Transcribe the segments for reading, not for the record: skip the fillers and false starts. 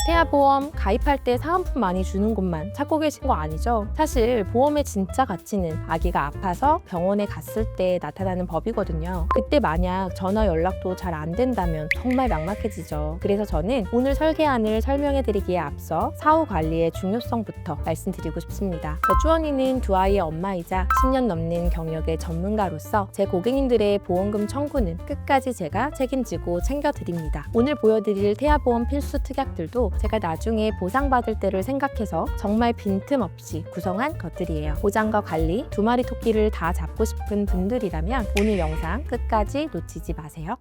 태아보험 가입할 때 사은품 많이 주는 곳만 찾고 계신 거 아니죠? 사실 보험의 진짜 가치는 아기가 아파서 병원에 갔을 때 나타나는 법이거든요. 그때 만약 전화 연락도 잘 안 된다면 정말 막막해지죠. 그래서 저는 오늘 설계안을 설명해드리기에 앞서 사후 관리의 중요성부터 말씀드리고 싶습니다. 주원이는 두 아이의 엄마이자 10년 넘는 경력의 전문가로서 제 고객님들의 보험금 청구는 끝까지 제가 책임지고 챙겨드립니다. 오늘 보여드릴 태아보험 필수 특약들도 제가 나중에 보상받을 때를 생각해서 정말 빈틈없이 구성한 것들이에요. 보장과 관리, 두 마리 토끼를 다 잡고 싶은 분들이라면 오늘 영상 끝까지 놓치지 마세요.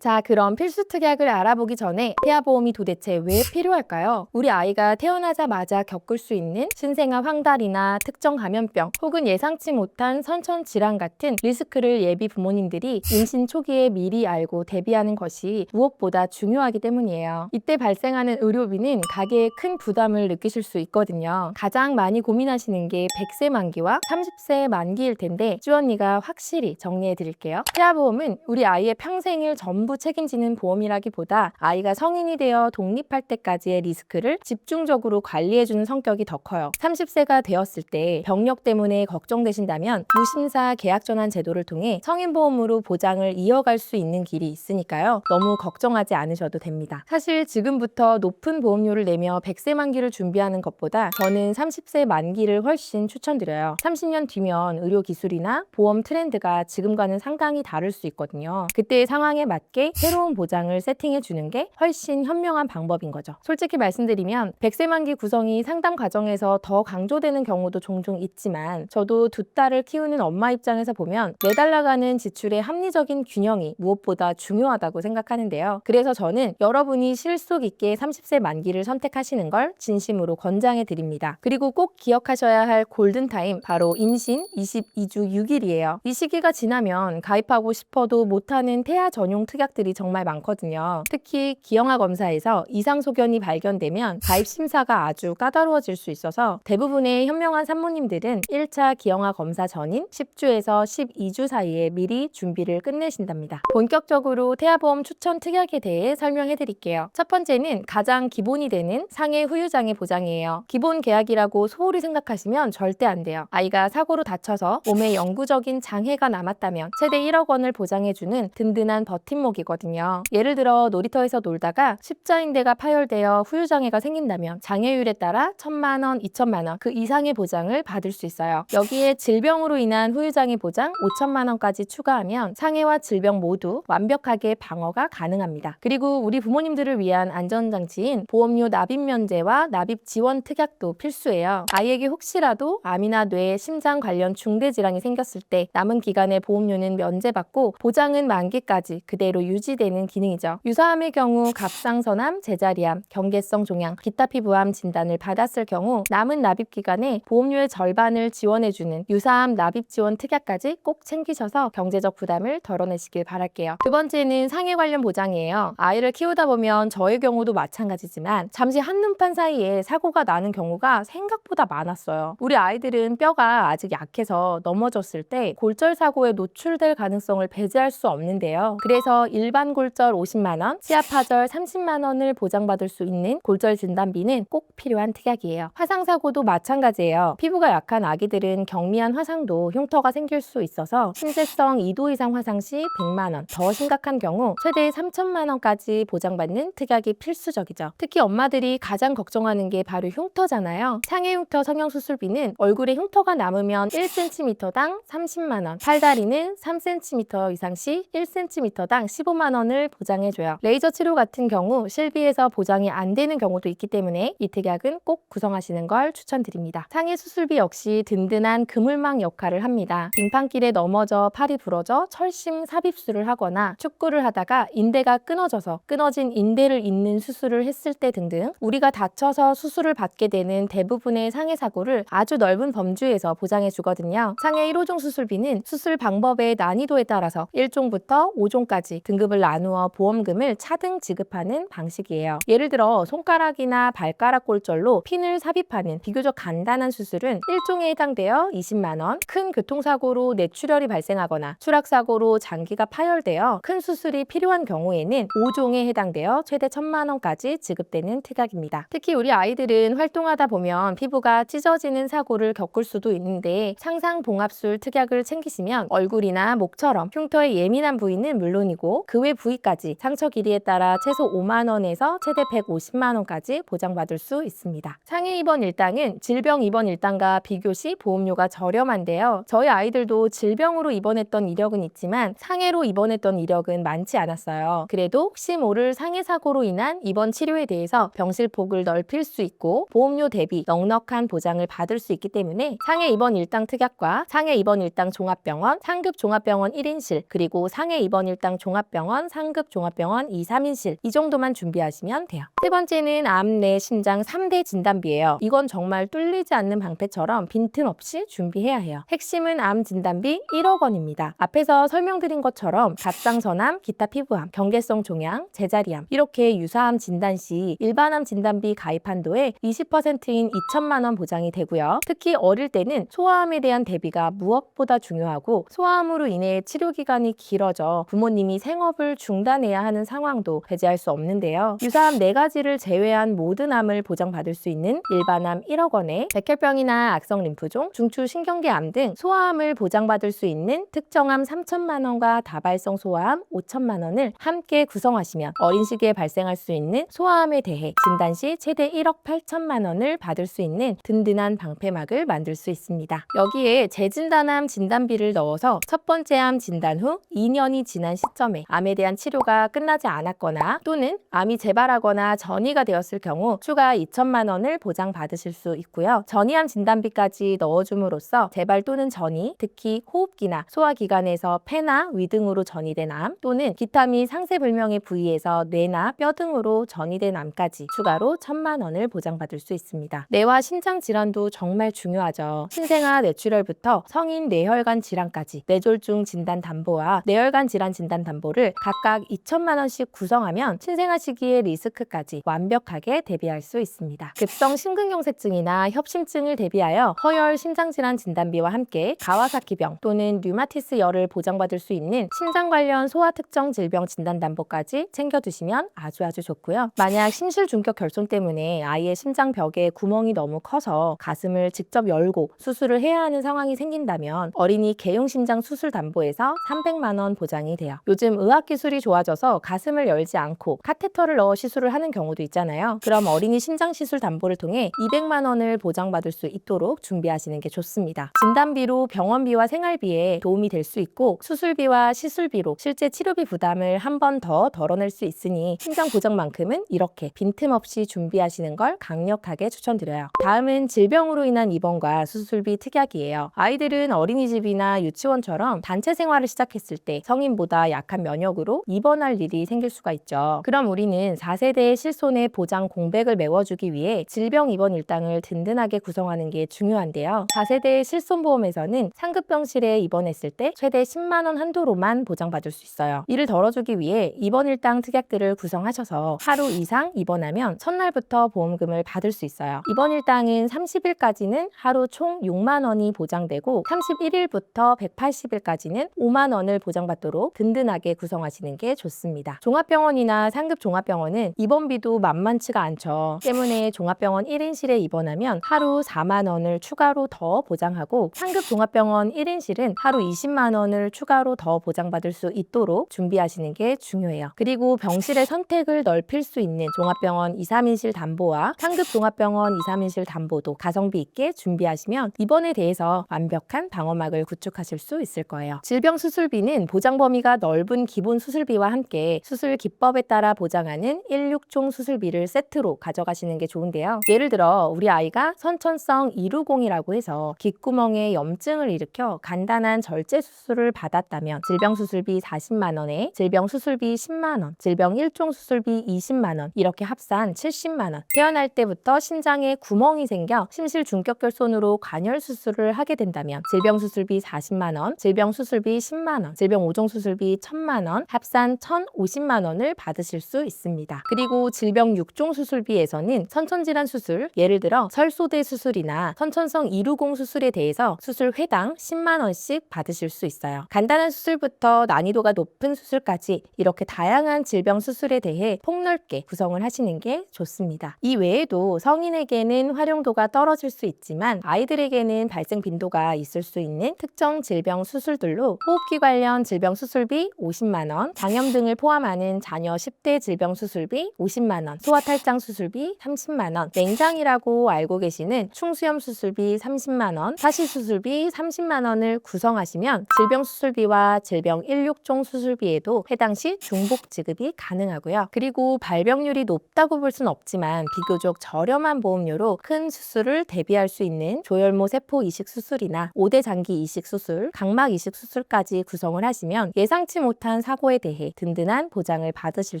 자, 그럼 필수 특약을 알아보기 전에 태아보험이 도대체 왜 필요할까요? 우리 아이가 태어나자마자 겪을 수 있는 신생아 황달이나 특정 감염병 혹은 예상치 못한 선천 질환 같은 리스크를 예비 부모님들이 임신 초기에 미리 알고 대비하는 것이 무엇보다 중요하기 때문이에요. 이때 발생하는 의료비는 가계에 큰 부담을 느끼실 수 있거든요. 가장 많이 고민하시는 게 100세 만기와 30세 만기일 텐데 주언니가 확실히 정리해 드릴게요. 태아보험은 우리 아이의 평생을 전부 책임지는 보험이라기보다 아이가 성인이 되어 독립할 때까지의 리스크를 집중적으로 관리해주는 성격이 더 커요. 30세가 되었을 때 병력 때문에 걱정되신다면 무심사 계약전환 제도를 통해 성인보험으로 보장을 이어갈 수 있는 길이 있으니까요. 너무 걱정하지 않으셔도 됩니다. 사실 지금부터 높은 보험료를 내며 100세 만기를 준비하는 것보다 저는 30세 만기를 훨씬 추천드려요. 30년 뒤면 의료기술이나 보험 트렌드가 지금과는 상당히 다를 수 있거든요. 그때의 상황에 맞게 새로운 보장을 세팅해 주는 게 훨씬 현명한 방법인 거죠. 솔직히 말씀드리면 100세 만기 구성이 상담 과정에서 더 강조되는 경우도 종종 있지만 저도 두 딸을 키우는 엄마 입장에서 보면 매달 나가는 지출의 합리적인 균형이 무엇보다 중요하다고 생각하는데요. 그래서 저는 여러분이 실속 있게 30세 만기를 선택하시는 걸 진심으로 권장해 드립니다. 그리고 꼭 기억하셔야 할 골든타임, 바로 임신 22주 6일이에요. 이 시기가 지나면 가입하고 싶어도 못하는 태아 전용 특약들이 정말 많거든요. 특히 기형아 검사에서 이상 소견이 발견되면 가입 심사가 아주 까다로워질 수 있어서 대부분의 현명한 산모님들은 1차 기형아 검사 전인 10주에서 12주 사이에 미리 준비를 끝내신답니다. 본격적으로 태아보험 추천 특약에 대해 설명해 드릴게요. 첫 번째는 가장 기본이 되는 상해 후유장애 보장이에요. 기본 계약이라고 소홀히 생각하시면 절대 안 돼요. 아이가 사고로 다쳐서 몸에 영구적인 장애가 남았다면 최대 1억 원을 보장해주는 든든한 버팀목이거든요. 예를 들어 놀이터에서 놀다가 십자인대가 파열되어 후유장애가 생긴다면 장애율에 따라 1,000만 원, 2,000만 원 그 이상의 보장을 받을 수 있어요. 여기에 질병으로 인한 후유장애 보장 5,000만 원까지 추가하면 상해와 질병 모두 완벽하게 방어가 가능합니다. 그리고 우리 부모님들을 위한 안전장치인 보험료 납입 면제와 납입 지원 특약도 필수예요. 아이에게 혹시라도 암이나 뇌, 심장 관련 중대 질환이 생겼을 때 남은 기간의 보험료는 면제받고 보장은 만기까지 그대로 유지되는 기능이죠. 유사암의 경우 갑상선암, 제자리암, 경계성 종양, 기타 피부암 진단을 받았을 경우 남은 납입 기간에 보험료의 절반을 지원해주는 유사암 납입 지원 특약까지 꼭 챙기셔서 경제적 부담을 덜어내시길 바랄게요. 두 번째는 상해 관련 보장이에요. 아이를 키우다 보면 저의 경우도 마찬가지지만 잠시 한눈판 사이에 사고가 나는 경우가 생각보다 많았어요. 우리 아이들은 뼈가 아직 약해서 넘어졌을 때 골절 사고에 노출될 가능성을 배제할 수 없는데요. 그래서 일반 골절 50만 원, 치아파절 30만 원을 보장받을 수 있는 골절 진단비는 꼭 필요한 특약이에요. 화상사고도 마찬가지예요. 피부가 약한 아기들은 경미한 화상도 흉터가 생길 수 있어서 심재성 2도 이상 화상 시 100만 원, 더 심각한 경우 최대 3천만 원까지 보장받는 특약이 필수적이죠. 특히 엄마들이 가장 걱정하는 게 바로 흉터잖아요. 상해 흉터 성형수술비는 얼굴에 흉터가 남으면 1cm당 30만 원, 팔다리는 3cm 이상 시 1cm당 15만 원을 보장해줘요. 레이저 치료 같은 경우 실비에서 보장이 안 되는 경우도 있기 때문에 이 특약은 꼭 구성하시는 걸 추천드립니다. 상해 수술비 역시 든든한 그물망 역할을 합니다. 빙판길에 넘어져 팔이 부러져 철심 삽입술을 하거나 축구를 하다가 인대가 끊어져서 끊어진 인대를 잇는 수술을 했을 때 등등 우리가 다쳐서 수술을 받게 되는 대부분의 상해 사고를 아주 넓은 범주에서 보장해 주거든요. 상해 1호종 수술비는 수술 방법의 난이도에 따라서 1종부터 5종까지 등급 등급을 나누어 보험금을 차등 지급하는 방식이에요. 예를 들어 손가락이나 발가락 골절로 핀을 삽입하는 비교적 간단한 수술은 1종에 해당되어 20만 원, 큰 교통사고로 뇌출혈이 발생하거나 추락사고로 장기가 파열되어 큰 수술이 필요한 경우에는 5종에 해당되어 최대 1,000만 원까지 지급되는 특약입니다. 특히 우리 아이들은 활동하다 보면 피부가 찢어지는 사고를 겪을 수도 있는데 상상봉합술 특약을 챙기시면 얼굴이나 목처럼 흉터에 예민한 부위는 물론이고 그 외 부위까지 상처 길이에 따라 최소 5만 원에서 최대 150만 원까지 보장받을 수 있습니다. 상해 입원 일당은 질병 입원 일당과 비교시 보험료가 저렴한데요. 저희 아이들도 질병으로 입원했던 이력은 있지만 상해로 입원했던 이력은 많지 않았어요. 그래도 혹시 모를 상해 사고로 인한 입원 치료에 대해서 병실폭을 넓힐 수 있고 보험료 대비 넉넉한 보장을 받을 수 있기 때문에 상해 입원 일당 특약과 상해 입원 일당 종합병원, 상급 종합병원 1인실, 그리고 상해 입원 일당 종합병원, 상급 종합병원 2, 3인실 이 정도만 준비하시면 돼요. 세 번째는 암, 뇌, 심장 3대 진단비예요. 이건 정말 뚫리지 않는 방패처럼 빈틈없이 준비해야 해요. 핵심은 암 진단비 1억 원입니다. 앞에서 설명드린 것처럼 갑상선암, 기타 피부암, 경계성 종양, 제자리암 이렇게 유사암 진단 시 일반암 진단비 가입 한도에 20%인 2천만 원 보장이 되고요. 특히 어릴 때는 소아암에 대한 대비가 무엇보다 중요하고 소아암으로 인해 치료 기간이 길어져 부모님이 생업을 중단해야 하는 상황도 배제할 수 없는데요. 유사암 4가지를 제외한 모든 암을 보장받을 수 있는 일반암 1억 원에 백혈병이나 악성 림프종, 중추 신경계암 등 소아암을 보장받을 수 있는 특정암 3천만 원과 다발성 소아암 5천만 원을 함께 구성하시면 어린 시기에 발생할 수 있는 소아암에 대해 진단 시 최대 1억 8천만 원을 받을 수 있는 든든한 방패막을 만들 수 있습니다. 여기에 재진단암 진단비를 넣어서 첫 번째 암 진단 후 2년이 지난 시점에 암에 대한 치료가 끝나지 않았거나 또는 암이 재발하거나 전이가 되었을 경우 추가 2천만 원을 보장받으실 수 있고요. 전이암 진단비까지 넣어줌으로써 재발 또는 전이, 특히 호흡기나 소화기관에서 폐나 위 등으로 전이된 암 또는 기타 및 상세불명의 부위에서 뇌나 뼈 등으로 전이된 암까지 추가로 1,000만 원을 보장받을 수 있습니다. 뇌와 심장 질환도 정말 중요하죠. 신생아 뇌출혈부터 성인 뇌혈관 질환까지 뇌졸중 진단 담보와 뇌혈관 질환 진단 담보를 각각 2천만 원씩 구성하면 신생아 시기의 리스크까지 완벽하게 대비할 수 있습니다. 급성 심근경색증이나 협심증을 대비하여 허혈 심장질환 진단비와 함께 가와사키병 또는 류마티스열을 보장받을 수 있는 심장 관련 소아 특정 질병 진단 담보까지 챙겨두시면 아주 좋고요. 만약 심실 중격 결손 때문에 아이의 심장벽에 구멍이 너무 커서 가슴을 직접 열고 수술을 해야 하는 상황이 생긴다면 어린이 개용 심장 수술 담보에서 300만 원 보장이 돼요. 요즘 의학기술이 좋아져서 가슴을 열지 않고 카테터를 넣어 시술을 하는 경우도 있잖아요. 그럼 어린이 심장시술 담보를 통해 200만 원을 보장받을 수 있도록 준비하시는 게 좋습니다. 진단비로 병원비와 생활비에 도움이 될 수 있고 수술비와 시술비로 실제 치료비 부담을 한 번 더 덜어낼 수 있으니 심장 보장만큼은 이렇게 빈틈없이 준비하시는 걸 강력하게 추천드려요. 다음은 질병으로 인한 입원과 수술비 특약이에요. 아이들은 어린이집이나 유치원처럼 단체 생활을 시작했을 때 성인보다 약한 면역으로 입원할 일이 생길 수가 있죠. 그럼 우리는 4세대의 실손의 보장 공백을 메워주기 위해 질병 입원 일당을 든든하게 구성하는 게 중요한데요. 4세대의 실손보험에서는 상급병실에 입원했을 때 최대 10만 원 한도로만 보장받을 수 있어요. 이를 덜어주기 위해 입원 일당 특약들을 구성하셔서 하루 이상 입원하면 첫날부터 보험금을 받을 수 있어요. 입원 일당은 30일까지는 하루 총 6만 원이 보장되고 31일부터 180일까지는 5만 원을 보장받도록 든든하게 구성하시는 게 좋습니다. 종합병원이나 상급 종합병원은 입원비도 만만치가 않죠. 때문에 종합병원 1인실에 입원하면 하루 4만 원을 추가로 더 보장하고 상급 종합병원 1인실은 하루 20만 원을 추가로 더 보장받을 수 있도록 준비하시는 게 중요해요. 그리고 병실의 선택을 넓힐 수 있는 종합병원 2, 3인실 담보와 상급 종합병원 2, 3인실 담보도 가성비 있게 준비하시면 입원에 대해서 완벽한 방어막을 구축하실 수 있을 거예요. 질병 수술비는 보장 범위가 넓은 기본 수술비와 함께 수술 기법에 따라 보장하는 16종 수술비를 세트로 가져가시는 게 좋은데요. 예를 들어 우리 아이가 선천성 이루공이라고 해서 귓구멍에 염증을 일으켜 간단한 절제 수술을 받았다면 질병 수술비 40만 원에 질병 수술비 10만 원, 질병 1종 수술비 20만 원 이렇게 합산 70만 원. 태어날 때부터 심장에 구멍이 생겨 심실 중격결손으로 관열 수술을 하게 된다면 질병 수술비 40만 원, 질병 수술비 10만 원, 질병 5종 수술비 1,000만 원 원, 합산 1,050만 원을 받으실 수 있습니다. 그리고 질병 6종 수술비에서는 선천질환 수술, 예를 들어 설소대 수술이나 선천성 이루공 수술에 대해서 수술 회당 10만 원씩 받으실 수 있어요. 간단한 수술부터 난이도가 높은 수술까지 이렇게 다양한 질병 수술에 대해 폭넓게 구성을 하시는 게 좋습니다. 이 외에도 성인에게는 활용도가 떨어질 수 있지만 아이들에게는 발생 빈도가 있을 수 있는 특정 질병 수술들로 호흡기 관련 질병 수술비 50만 원, 장염 등을 포함하는 자녀 10대 질병 수술비 50만 원, 소아탈장 수술비 30만 원, 맹장이라고 알고 계시는 충수염 수술비 30만 원, 사시 수술비 30만 원을 구성하시면 질병 수술비와 질병 1,6종 수술비에도 해당 시 중복 지급이 가능하고요. 그리고 발병률이 높다고 볼 순 없지만 비교적 저렴한 보험료로 큰 수술을 대비할 수 있는 조혈모 세포 이식 수술이나 5대 장기 이식 수술, 각막 이식 수술까지 구성을 하시면 예상치 못한 사고에 대해 든든한 보장을 받으실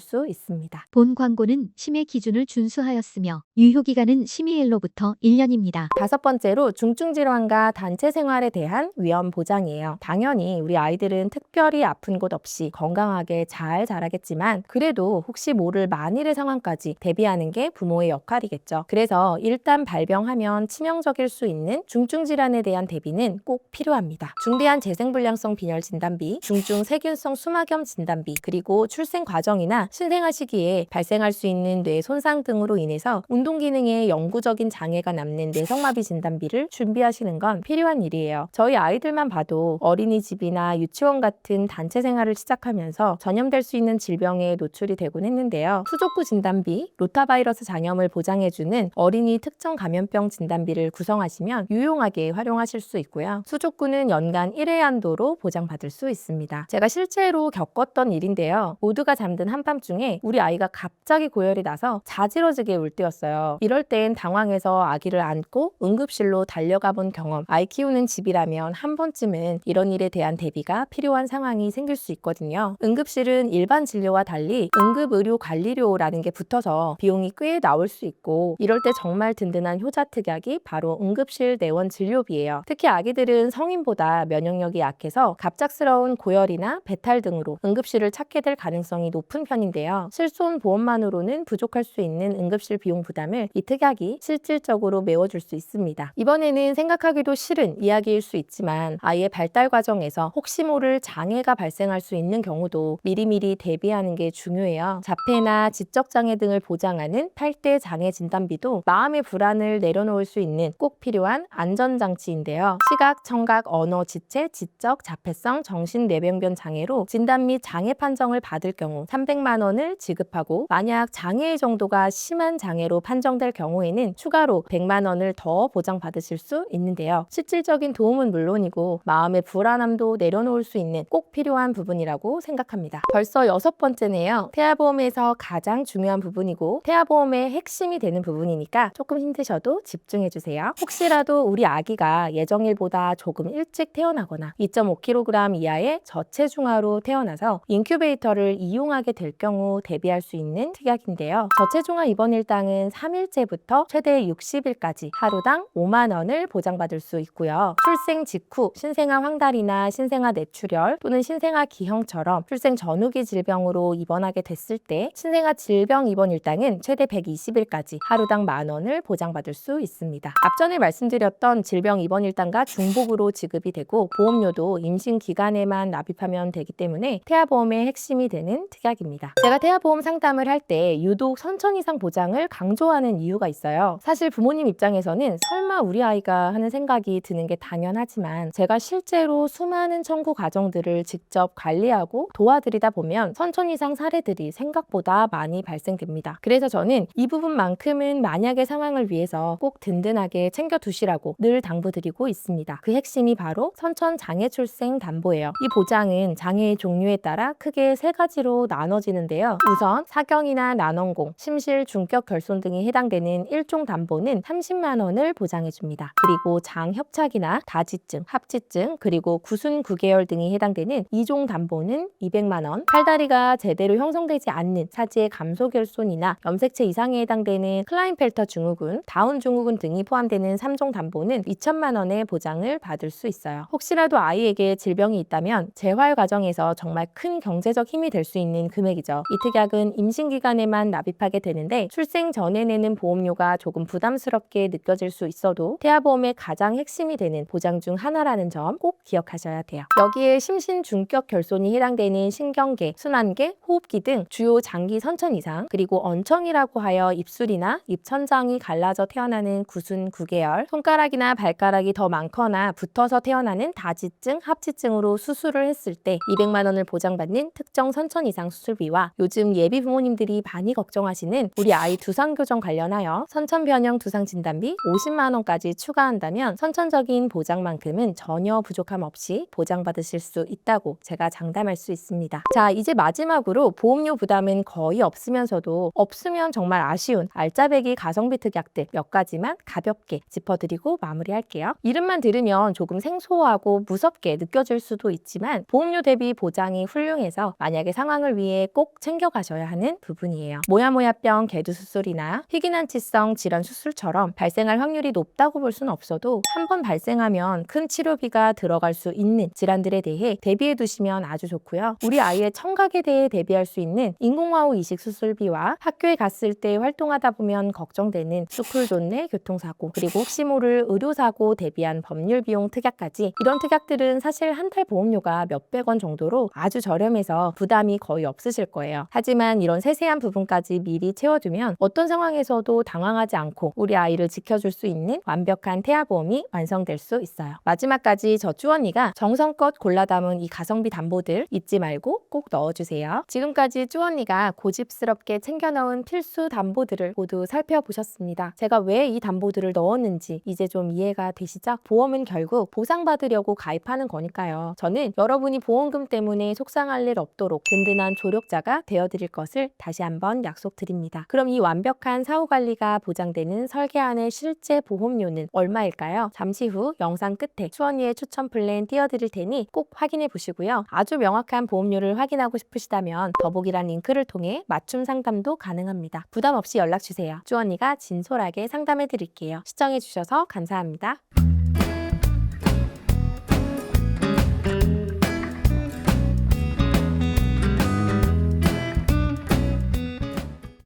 수 있습니다. 본 광고는 심의 기준을 준수하였으며 유효기간은 심의일로부터 1년입니다. 다섯 번째로 중증 질환과 단체 생활에 대한 위험 보장이에요. 당연히 우리 아이들은 특별히 아픈 곳 없이 건강하게 잘 자라겠지만 그래도 혹시 모를 만일의 상황까지 대비하는 게 부모의 역할이겠죠. 그래서 일단 발병하면 치명적일 수 있는 중증 질환에 대한 대비는 꼭 필요합니다. 중대한 재생불량성 빈혈 진단비, 중증 세균성 수막염 진단비, 그리고 출생 과정이나 신생아 시기에 발생할 수 있는 뇌 손상 등으로 인해서 운동 기능에 영구적인 장애가 남는 뇌성마비 진단비를 준비하시는 건 필요한 일이에요. 저희 아이들만 봐도 어린이집이나 유치원 같은 단체 생활을 시작하면서 전염될 수 있는 질병에 노출이 되곤 했는데요. 수족구 진단비, 로타바이러스 장염을 보장해주는 어린이 특정 감염병 진단비를 구성하시면 유용하게 활용하실 수 있고요. 수족구는 연간 1회 한도로 보장받을 수 있습니다. 제가 실제로 겪었던 일인데요. 모두가 잠든 한밤중에 우리 아이가 갑자기 고열이 나서 자지러지게 울 때였어요. 이럴 땐 당황해서 아기를 안고 응급실로 달려가 본 경험, 아이 키우는 집이라면 한 번쯤은 이런 일에 대한 대비가 필요한 상황이 생길 수 있거든요. 응급실은 일반 진료와 달리 응급의료관리료라는 게 붙어서 비용이 꽤 나올 수 있고 이럴 때 정말 든든한 효자특약이 바로 응급실 내원 진료비예요. 특히 아기들은 성인보다 면역력이 약해서 갑작스러운 고열이나 배탈 등으로 응급실을 찾게 될 가능성이 높은 편인데요. 실손 보험만으로는 부족할 수 있는 응급실 비용 부담을 이 특약이 실질적으로 메워줄 수 있습니다. 이번에는 생각하기도 싫은 이야기일 수 있지만 아이의 발달 과정에서 혹시 모를 장애가 발생할 수 있는 경우도 미리미리 대비하는 게 중요해요. 자폐나 지적장애 등을 보장하는 8대 장애 진단비도 마음의 불안을 내려놓을 수 있는 꼭 필요한 안전장치인데요. 시각, 청각, 언어, 지체, 지적, 자폐성, 정신뇌병변 장애로 진단 및 장애 판정을 받을 경우 300만 원을 지급하고 만약 장애의 정도가 심한 장애로 판정될 경우에는 추가로 100만 원을 더 보장받으실 수 있는데요. 실질적인 도움은 물론이고 마음의 불안함도 내려놓을 수 있는 꼭 필요한 부분이라고 생각합니다. 벌써 6번째네요. 태아보험에서 가장 중요한 부분이고 태아보험의 핵심이 되는 부분이니까 조금 힘드셔도 집중해주세요. 혹시라도 우리 아기가 예정일보다 조금 일찍 태어나거나 2.5kg 이하의 저체중아로 태어나서 인큐베이터를 이용하게 될 경우 대비할 수 있는 특약인데요. 저체중아 입원 일당은 3일째부터 최대 60일까지 하루당 5만 원을 보장받을 수 있고요. 출생 직후 신생아 황달이나 신생아 뇌출혈 또는 신생아 기형처럼 출생 전후기 질병으로 입원하게 됐을 때 신생아 질병 입원 일당은 최대 120일까지 하루당 1만 원을 보장받을 수 있습니다. 앞전에 말씀드렸던 질병 입원 일당과 중복으로 지급이 되고 보험료도 임신 기간에만 납입하면 되기 때문에 태아보험의 핵심이 되는 특약입니다. 제가 태아보험 상담을 할 때 유독 선천 이상 보장을 강조하는 이유가 있어요. 사실 부모님 입장에서는 설마 우리 아이가 하는 생각이 드는 게 당연하지만 제가 실제로 수많은 청구 과정들을 직접 관리하고 도와드리다 보면 선천 이상 사례들이 생각보다 많이 발생됩니다. 그래서 저는 이 부분만큼은 만약의 상황을 위해서 꼭 든든하게 챙겨두시라고 늘 당부드리고 있습니다. 그 핵심이 바로 선천 장애 출생 담보예요. 이 보장은 장애의 종류에 따라 크게 3가지로 나눠지는데요. 우선 사경이나 난원공, 심실, 중격 결손 등이 해당되는 1종 담보는 30만 원을 보장해줍니다. 그리고 장협착이나 다지증, 합지증, 그리고 구순 9개월 등이 해당되는 2종 담보는 200만 원, 팔다리가 제대로 형성되지 않는 사지의 감소결손이나 염색체 이상에 해당되는 클라인펠터 증후군, 다운 증후군 등이 포함되는 3종 담보는 2천만 원의 보장을 받을 수 있어요. 혹시라도 아이에게 질병이 있다면 재활 과정에서 정말 정말 큰 경제적 힘이 될 수 있는 금액이죠. 이 특약은 임신 기간에만 납입하게 되는데 출생 전에 내는 보험료가 조금 부담스럽게 느껴질 수 있어도 태아보험의 가장 핵심이 되는 보장 중 하나라는 점 꼭 기억하셔야 돼요. 여기에 심신 중격 결손이 해당되는 신경계, 순환계, 호흡기 등 주요 장기 선천 이상, 그리고 언청이라고 하여 입술이나 입천장이 갈라져 태어나는 구순 구개열, 손가락이나 발가락이 더 많거나 붙어서 태어나는 다지증, 합치증으로 수술을 했을 때 200만 원을 보장받는 특정 선천 이상 수술비와 요즘 예비 부모님들이 많이 걱정하시는 우리 아이 두상 교정 관련하여 선천 변형 두상 진단비 50만 원까지 추가한다면 선천적인 보장만큼은 전혀 부족함 없이 보장받으실 수 있다고 제가 장담할 수 있습니다. 자, 이제 마지막으로 보험료 부담은 거의 없으면서도 없으면 정말 아쉬운 알짜배기 가성비 특약들 몇 가지만 가볍게 짚어드리고 마무리할게요. 이름만 들으면 조금 생소하고 무섭게 느껴질 수도 있지만 보험료 대비 보장이 훌륭해서 만약에 상황을 위해 꼭 챙겨가셔야 하는 부분이에요. 모야모야병 개두 수술이나 희귀난치성 질환 수술처럼 발생할 확률이 높다고 볼 수는 없어도 한 번 발생하면 큰 치료비가 들어갈 수 있는 질환들에 대해 대비해 두시면 아주 좋고요. 우리 아이의 청각에 대해 대비할 수 있는 인공와우 이식 수술비와 학교에 갔을 때 활동하다 보면 걱정되는 스쿨존 내 교통사고, 그리고 혹시 모를 의료사고 대비한 법률 비용 특약까지, 이런 특약들은 사실 한 달 보험료가 몇백 원 정도로 아주 저렴해서 부담이 거의 없으실 거예요. 하지만 이런 세세한 부분까지 미리 채워두면 어떤 상황에서도 당황하지 않고 우리 아이를 지켜줄 수 있는 완벽한 태아보험이 완성될 수 있어요. 마지막까지 저 쭈언니가 정성껏 골라 담은 이 가성비 담보들 잊지 말고 꼭 넣어주세요. 지금까지 쭈언니가 고집스럽게 챙겨 넣은 필수 담보들을 모두 살펴보셨습니다. 제가 왜 이 담보들을 넣었는지 이제 좀 이해가 되시죠? 보험은 결국 보상받으려고 가입하는 거니까요. 저는 여러분이 보험금 때문에 속상할 일 없도록 든든한 조력자가 되어드릴 것을 다시 한번 약속드립니다. 그럼 이 완벽한 사후관리가 보장되는 설계안의 실제 보험료는 얼마일까요? 잠시 후 영상 끝에 쭈언니의 추천 플랜 띄워드릴 테니 꼭 확인해 보시고요. 아주 명확한 보험료를 확인하고 싶으시다면 더보기란 링크를 통해 맞춤 상담도 가능합니다. 부담 없이 연락 주세요. 쭈언니가 진솔하게 상담해 드릴게요. 시청해 주셔서 감사합니다.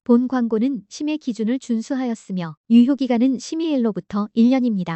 본 광고는 심의 기준을 준수하였으며 유효기간은 심의일로부터 1년입니다.